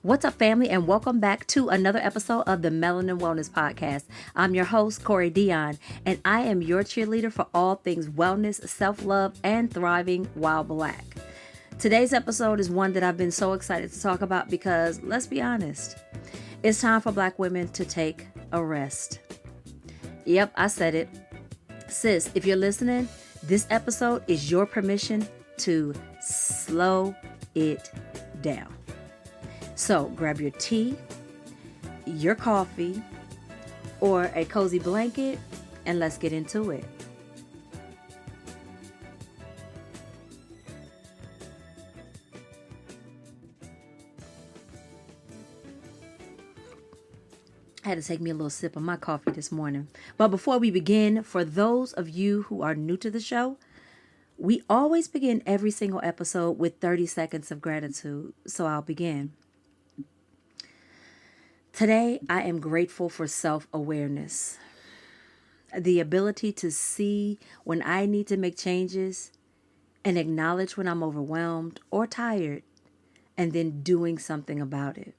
What's up, family, and welcome back to another episode of the Melanin Wellness Podcast. I'm your host, Cori Dunn, and I am your cheerleader for all things wellness, self-love, and thriving while Black. Today's episode is one that I've been so excited to talk about because, let's be honest, it's time for Black women to take a rest. Yep, I said it. Sis, if you're listening, this episode is your permission to slow it down. So grab your tea, your coffee, or a cozy blanket, and let's get into it. I had to take me a little sip of my coffee this morning. But before we begin, for those of you who are new to the show, we always begin every single episode with 30 seconds of gratitude. So I'll begin. Today, I am grateful for self-awareness, the ability to see when I need to make changes and acknowledge when I'm overwhelmed or tired, and then doing something about it.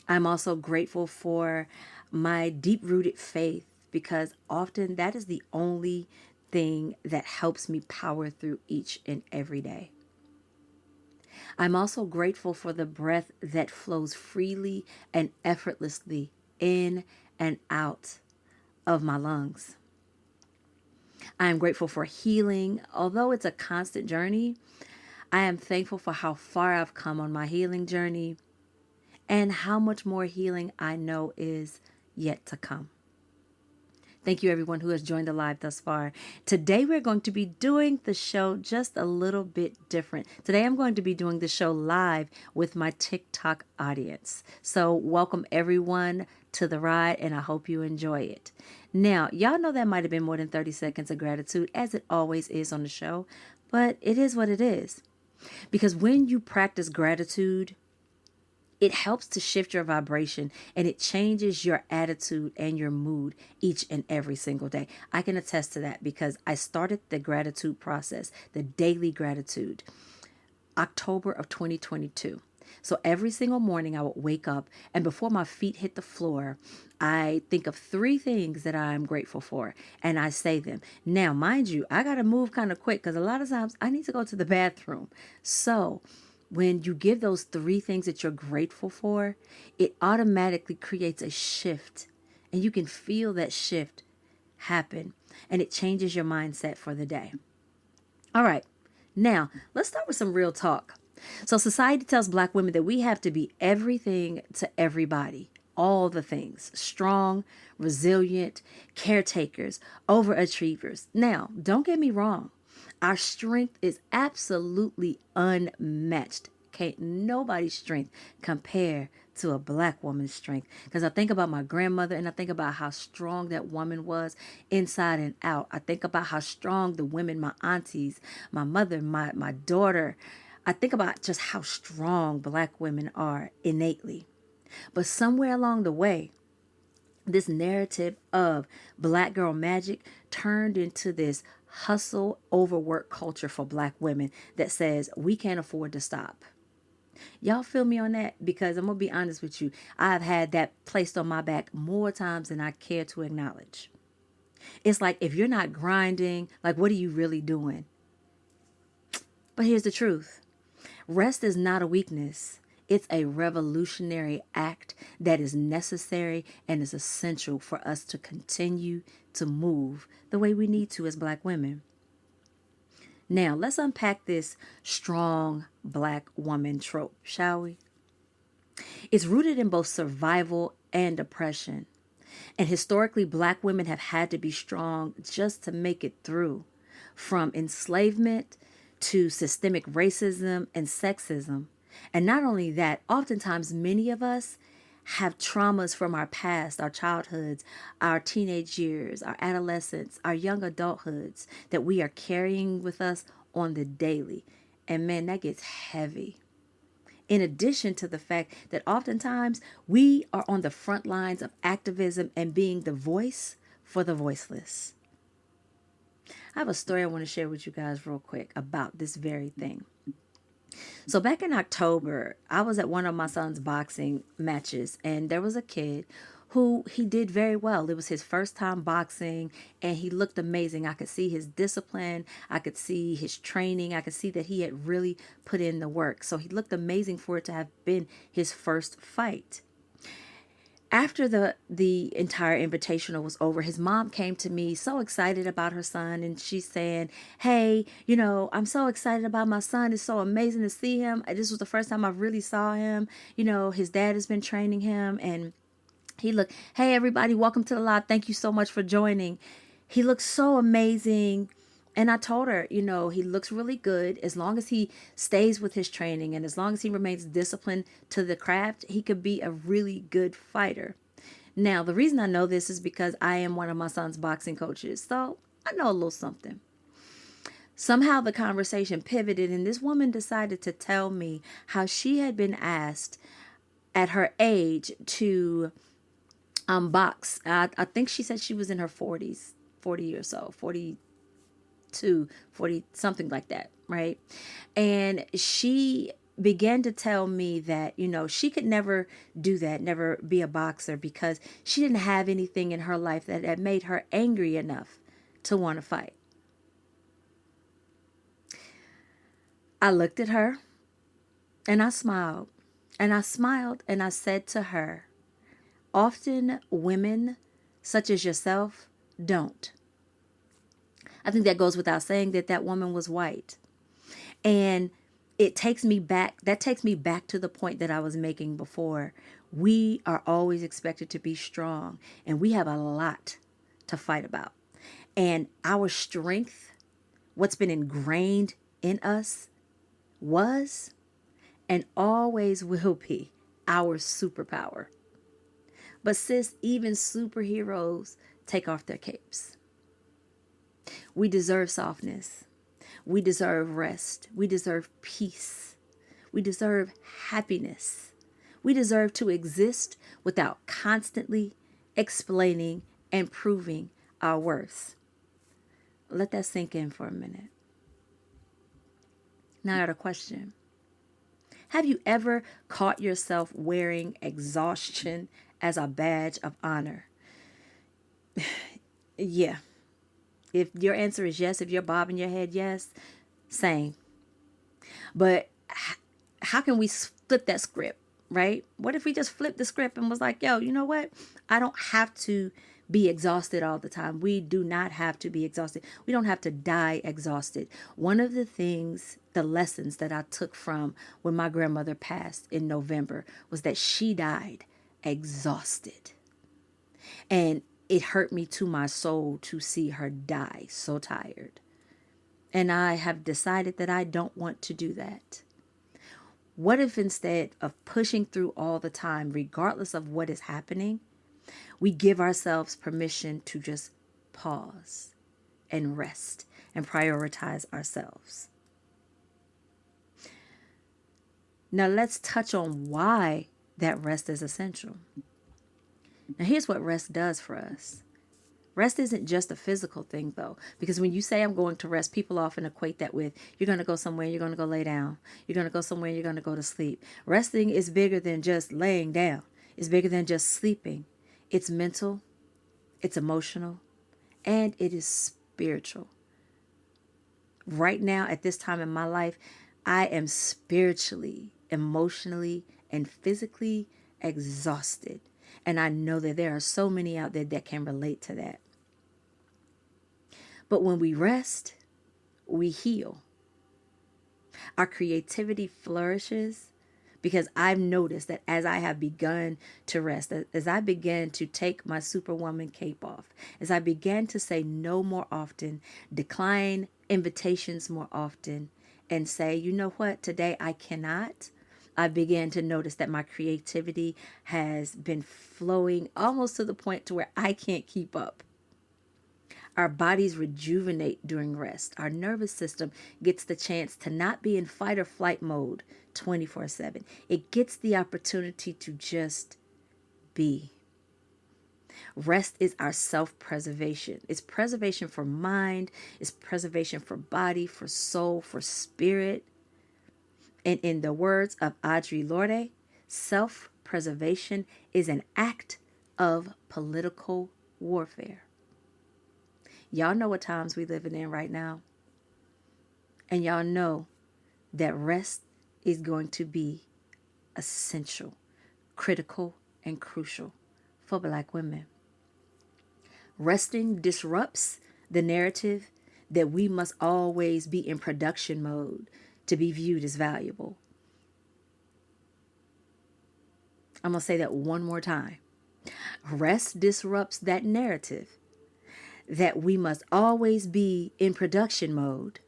I'm also grateful for my deep-rooted faith because often that is the only thing that helps me power through each and every day. I'm also grateful for the breath that flows freely and effortlessly in and out of my lungs. I am grateful for healing. Although it's a constant journey, I am thankful for how far I've come on my healing journey and how much more healing I know is yet to come. Thank you, everyone who has joined the live thus far. Today, we're going to be doing the show just a little bit different. Today, I'm going to be doing the show live with my TikTok audience. So welcome, everyone, to the ride, and I hope you enjoy it. Now, y'all know that might have been more than 30 seconds of gratitude, as it always is on the show, but it is what it is. Because when you practice gratitude, it helps to shift your vibration and it changes your attitude and your mood each and every single day. I can attest to that because I started the gratitude process, the daily gratitude, October of 2022. So every single morning I would wake up and before my feet hit the floor, I think of 3 things that I'm grateful for and I say them. Now, mind you, I got to move kind of quick because a lot of times I need to go to the bathroom. So when you give those 3 things that you're grateful for, it automatically creates a shift and you can feel that shift happen and it changes your mindset for the day. All right, now let's start with some real talk. So society tells Black women that we have to be everything to everybody, all the things, strong, resilient, caretakers, overachievers. Now, don't get me wrong. Our strength is absolutely unmatched. Can't nobody's strength compare to a Black woman's strength. Because I think about my grandmother and I think about how strong that woman was inside and out. I think about how strong the women, my aunties, my mother, my daughter. I think about just how strong Black women are innately. But somewhere along the way, this narrative of Black girl magic turned into this hustle overwork culture for Black women that says we can't afford to stop. Y'all feel me on that? Because I'm going to be honest with you. I've had that placed on my back more times than I care to acknowledge. It's like if you're not grinding, like what are you really doing? But here's the truth. Rest is not a weakness. It's a revolutionary act that is necessary and is essential for us to continue to move the way we need to as Black women. Now, let's unpack this strong Black woman trope, shall we? It's rooted in both survival and oppression. And historically, Black women have had to be strong just to make it through, from enslavement to systemic racism and sexism. And not only that, oftentimes many of us have traumas from our past, our childhoods, our teenage years, our adolescence, our young adulthoods that we are carrying with us on the daily. And man, that gets heavy. In addition to the fact that oftentimes we are on the front lines of activism and being the voice for the voiceless. I have a story I want to share with you guys real quick about this very thing. So back in October, I was at one of my son's boxing matches, and there was a kid who he did very well. It was his first time boxing, and he looked amazing. I could see his discipline. I could see his training. I could see that he had really put in the work. So he looked amazing for it to have been his first fight. After the entire invitational was over, his mom came to me so excited about her son, and she's saying, "Hey, I'm so excited about my son. It's so amazing to see him. This was the first time I really saw him. His dad has been training him, and he looked, hey everybody, welcome to the live. Thank you so much for joining. He looks so amazing." And I told her, he looks really good. As long as he stays with his training and as long as he remains disciplined to the craft, he could be a really good fighter. Now, the reason I know this is because I am one of my son's boxing coaches. So I know a little something. Somehow the conversation pivoted, and this woman decided to tell me how she had been asked at her age to box. I think she said she was in her 40s, 40 or so, 42, 40, something like that, right? And she began to tell me that, she could never do that, never be a boxer, because she didn't have anything in her life that had made her angry enough to want to fight. I looked at her and I smiled. And I smiled and I said to her, often women such as yourself don't. I think that goes without saying that that woman was white. And that takes me back to the point that I was making before. We are always expected to be strong, and we have a lot to fight about. And our strength, what's been ingrained in us, was and always will be our superpower. But sis, even superheroes take off their capes. We deserve softness. We deserve rest. We deserve peace. We deserve happiness. We deserve to exist without constantly explaining and proving our worth. Let that sink in for a minute. Now I got a question. Have you ever caught yourself wearing exhaustion as a badge of honor? Yeah. If your answer is yes, if you're bobbing your head yes, same. But how can we flip that script, right? What if we just flipped the script and was like, yo, you know what? I don't have to be exhausted all the time. We do not have to be exhausted. We don't have to die exhausted. One of the things, the lessons that I took from when my grandmother passed in November was that she died exhausted. And it hurt me to my soul to see her die so tired. And I have decided that I don't want to do that. What if instead of pushing through all the time, regardless of what is happening, we give ourselves permission to just pause and rest and prioritize ourselves? Now let's touch on why that rest is essential. Now here's what rest does for us. Rest isn't just a physical thing, though, because when you say I'm going to rest, people often equate that with you're going to go somewhere, you're going to go lay down. You're going to go somewhere, you're going to go to sleep. Resting is bigger than just laying down. It's bigger than just sleeping. It's mental, it's emotional, and it is spiritual. Right now, at this time in my life, I am spiritually, emotionally, and physically exhausted. And I know that there are so many out there that can relate to that. But when we rest, we heal. Our creativity flourishes because I've noticed that as I have begun to rest, as I began to take my superwoman cape off, as I began to say no more often, decline invitations more often, and say, you know what, today I cannot, I began to notice that my creativity has been flowing almost to the point to where I can't keep up. Our bodies rejuvenate during rest. Our nervous system gets the chance to not be in fight or flight mode 24/7. It gets the opportunity to just be. Rest is our self-preservation. It's preservation for mind. It's preservation for body, for soul, for spirit. And in the words of Audre Lorde, self-preservation is an act of political warfare. Y'all know what times we living in right now. And y'all know that rest is going to be essential, critical, and crucial for Black women. Resting disrupts the narrative that we must always be in production mode to be viewed as valuable. I'm going to say that one more time. Rest disrupts that narrative that we must always be in production mode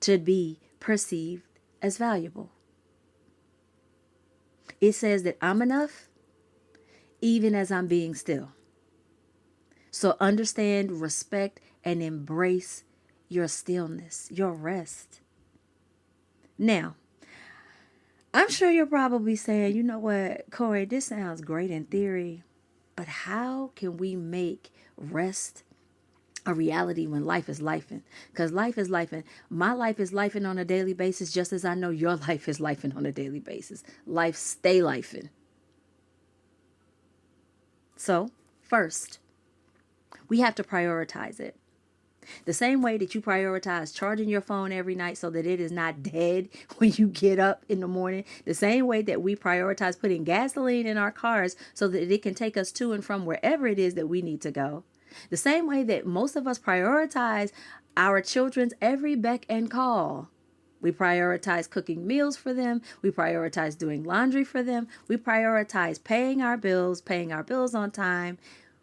to be perceived as valuable. It says that I'm enough even as I'm being still. So understand, respect, and embrace your stillness, your rest. Now, I'm sure you're probably saying, you know what, Cori, this sounds great in theory, but how can we make rest a reality when life is lifing? Because life is lifing. My life is lifing on a daily basis, just as I know your life is lifing on a daily basis. Life stay lifing. So, first, we have to prioritize it. The same way that you prioritize charging your phone every night so that it is not dead when you get up in the morning, the same way that we prioritize putting gasoline in our cars so that it can take us to and from wherever it is that we need to go. The same way that most of us prioritize our children's every beck and call. We prioritize cooking meals for them. We prioritize doing laundry for them. We prioritize paying our bills on time.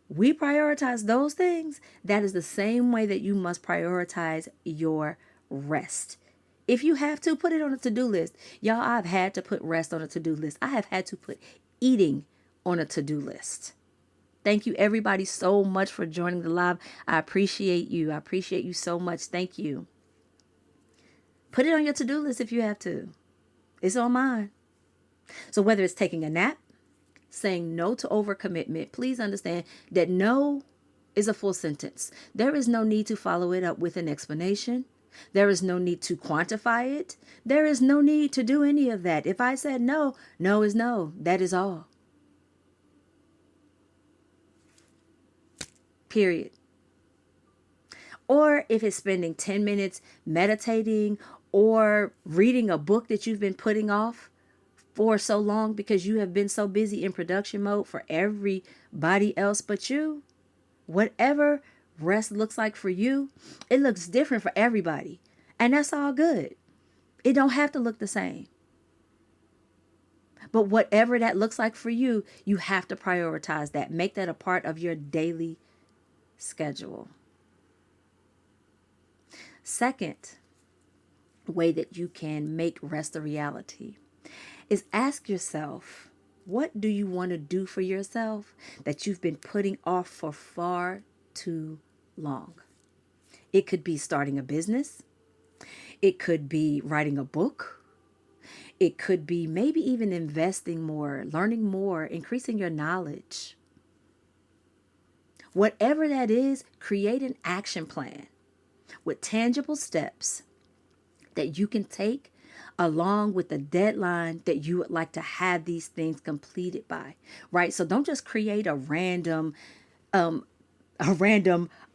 We prioritize those things. That is the same way that you must prioritize your rest. If you have to, put it on a to-do list. Y'all, I've had to put rest on a to-do list. I have had to put eating on a to-do list. Thank you, everybody, so much for joining the live. I appreciate you. I appreciate you so much. Thank you. Put it on your to-do list if you have to. It's on mine. So whether it's taking a nap, saying no to overcommitment, please understand that no is a full sentence. There is no need to follow it up with an explanation. There is no need to quantify it. There is no need to do any of that. If I said no, no is no. That is all. Period. Or if it's spending 10 minutes meditating or reading a book that you've been putting off for so long because you have been so busy in production mode for everybody else but you. Whatever rest looks like for you, it looks different for everybody. And that's all good. It don't have to look the same. But whatever that looks like for you, you have to prioritize that. Make that a part of your daily schedule. Second way that you can make rest a reality is ask yourself, what do you want to do for yourself that you've been putting off for far too long? It could be starting a business. It could be writing a book. It could be maybe even investing more, learning more, increasing your knowledge. Whatever that is, create an action plan with tangible steps that you can take along with the deadline that you would like to have these things completed by, right? So don't just create a random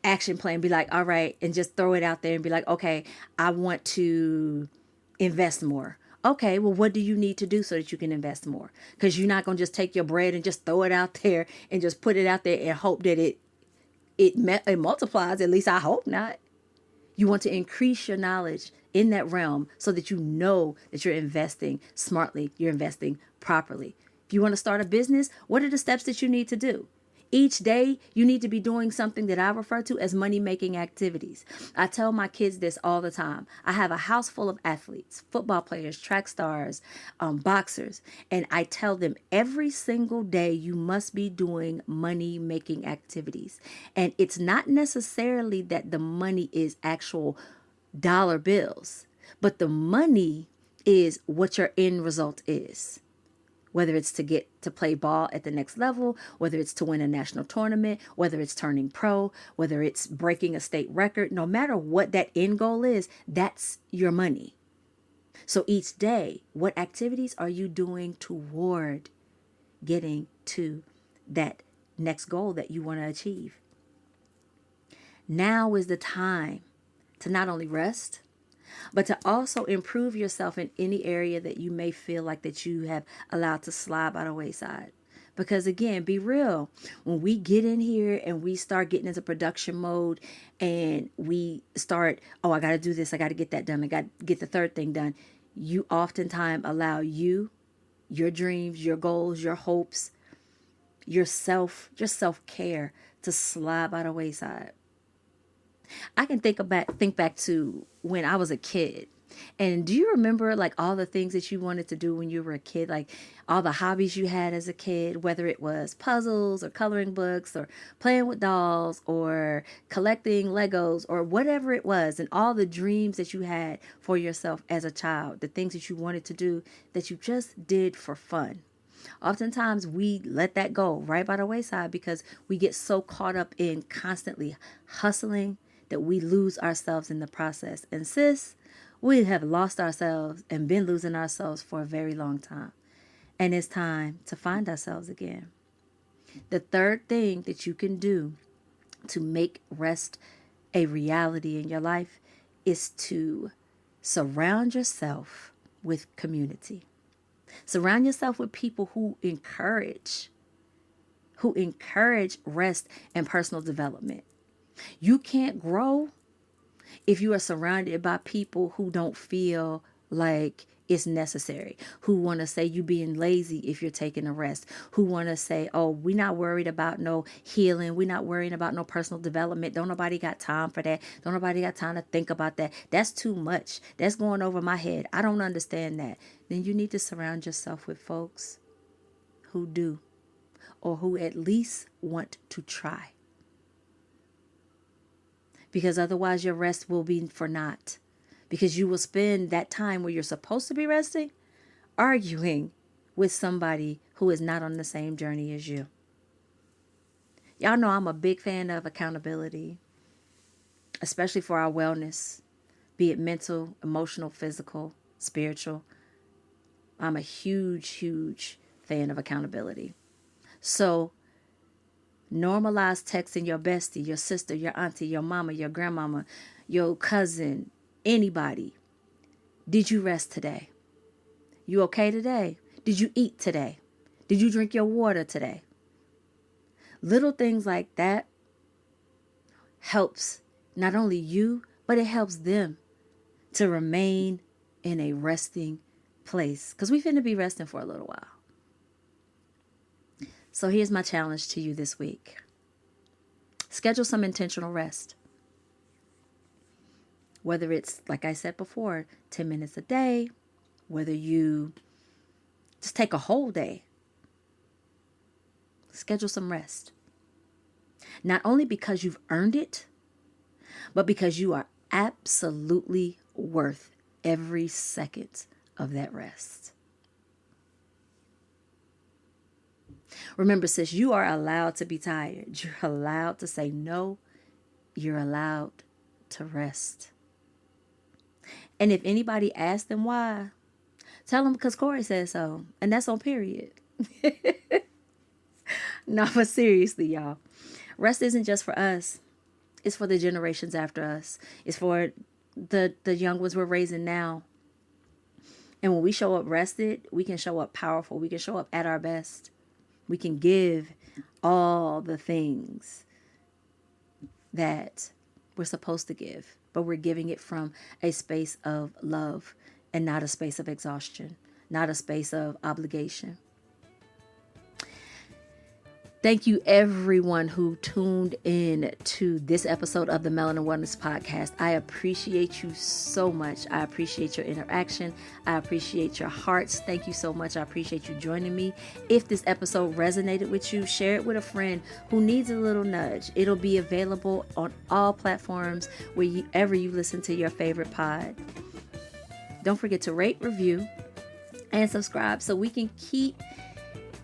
action plan, be like, all right, and just throw it out there and be like, okay, I want to invest more. Okay, well, what do you need to do so that you can invest more? Because you're not going to just take your bread and just throw it out there and just put it out there and hope that it multiplies. At least I hope not. You want to increase your knowledge in that realm so that you know that you're investing smartly, you're investing properly. If you want to start a business, what are the steps that you need to do? Each day, you need to be doing something that I refer to as money-making activities. I tell my kids this all the time. I have a house full of athletes, football players, track stars, boxers, and I tell them every single day you must be doing money-making activities. And it's not necessarily that the money is actual dollar bills, but the money is what your end result is. Whether it's to get to play ball at the next level, whether it's to win a national tournament, whether it's turning pro, whether it's breaking a state record, no matter what that end goal is, that's your money. So each day, what activities are you doing toward getting to that next goal that you want to achieve? Now is the time to not only rest, but to also improve yourself in any area that you may feel like that you have allowed to slide by the wayside. Because again, be real, when we get in here and we start getting into production mode and we start, oh, I got to do this, I got to get that done, I got to get the third thing done, you oftentimes allow you, your dreams, your goals, your hopes, your self-care to slide by the wayside. I can think back to when I was a kid. And do you remember like all the things that you wanted to do when you were a kid? Like all the hobbies you had as a kid, whether it was puzzles or coloring books or playing with dolls or collecting Legos or whatever it was, and all the dreams that you had for yourself as a child, the things that you wanted to do that you just did for fun. Oftentimes we let that go right by the wayside because we get so caught up in constantly hustling that we lose ourselves in the process. And sis, we have lost ourselves and been losing ourselves for a very long time. And it's time to find ourselves again. The third thing that you can do to make rest a reality in your life is to surround yourself with community. Surround yourself with people who encourage rest and personal development. You can't grow if you are surrounded by people who don't feel like it's necessary, who want to say you being lazy if you're taking a rest, who want to say, oh, we're not worried about no healing, we're not worrying about no personal development, don't nobody got time for that, don't nobody got time to think about that, that's too much, that's going over my head, I don't understand that. Then you need to surround yourself with folks who do, or who at least want to try. Because otherwise your rest will be for naught. Because you will spend that time where you're supposed to be resting arguing with somebody who is not on the same journey as you. Y'all know I'm a big fan of accountability, especially for our wellness, be it mental, emotional, physical, spiritual. I'm a huge fan of accountability. So normalize texting your bestie, your sister, your auntie, your mama, your grandmama, your cousin, anybody. Did you rest today? You okay today? Did you eat today? Did you drink your water today? Little things like that helps not only you, but it helps them to remain in a resting place. Because we finna be resting for a little while. So here's my challenge to you this week. Schedule some intentional rest. Whether it's, like I said before, 10 minutes a day, whether you just take a whole day. Schedule some rest. Not only because you've earned it, but because you are absolutely worth every second of that rest. Remember, sis, you are allowed to be tired. You're allowed to say no. You're allowed to rest. And if anybody asks them why, tell them because Cori said so. And that's on period. No, but seriously, y'all. Rest isn't just for us. It's for the generations after us. It's for the young ones we're raising now. And when we show up rested, we can show up powerful. We can show up at our best. We can give all the things that we're supposed to give, but we're giving it from a space of love and not a space of exhaustion, not a space of obligation. Thank you, everyone who tuned in to this episode of the Melanin Wellness Podcast. I appreciate you so much. I appreciate your interaction. I appreciate your hearts. Thank you so much. I appreciate you joining me. If this episode resonated with you, share it with a friend who needs a little nudge. It'll be available on all platforms wherever you listen to your favorite pod. Don't forget to rate, review, and subscribe so we can keep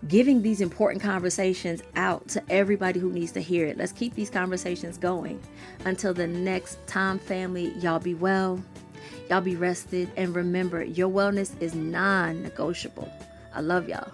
giving these important conversations out to everybody who needs to hear it. Let's keep these conversations going. Until the next time, family, y'all be well. Y'all be rested, and remember, your wellness is non-negotiable. I love y'all.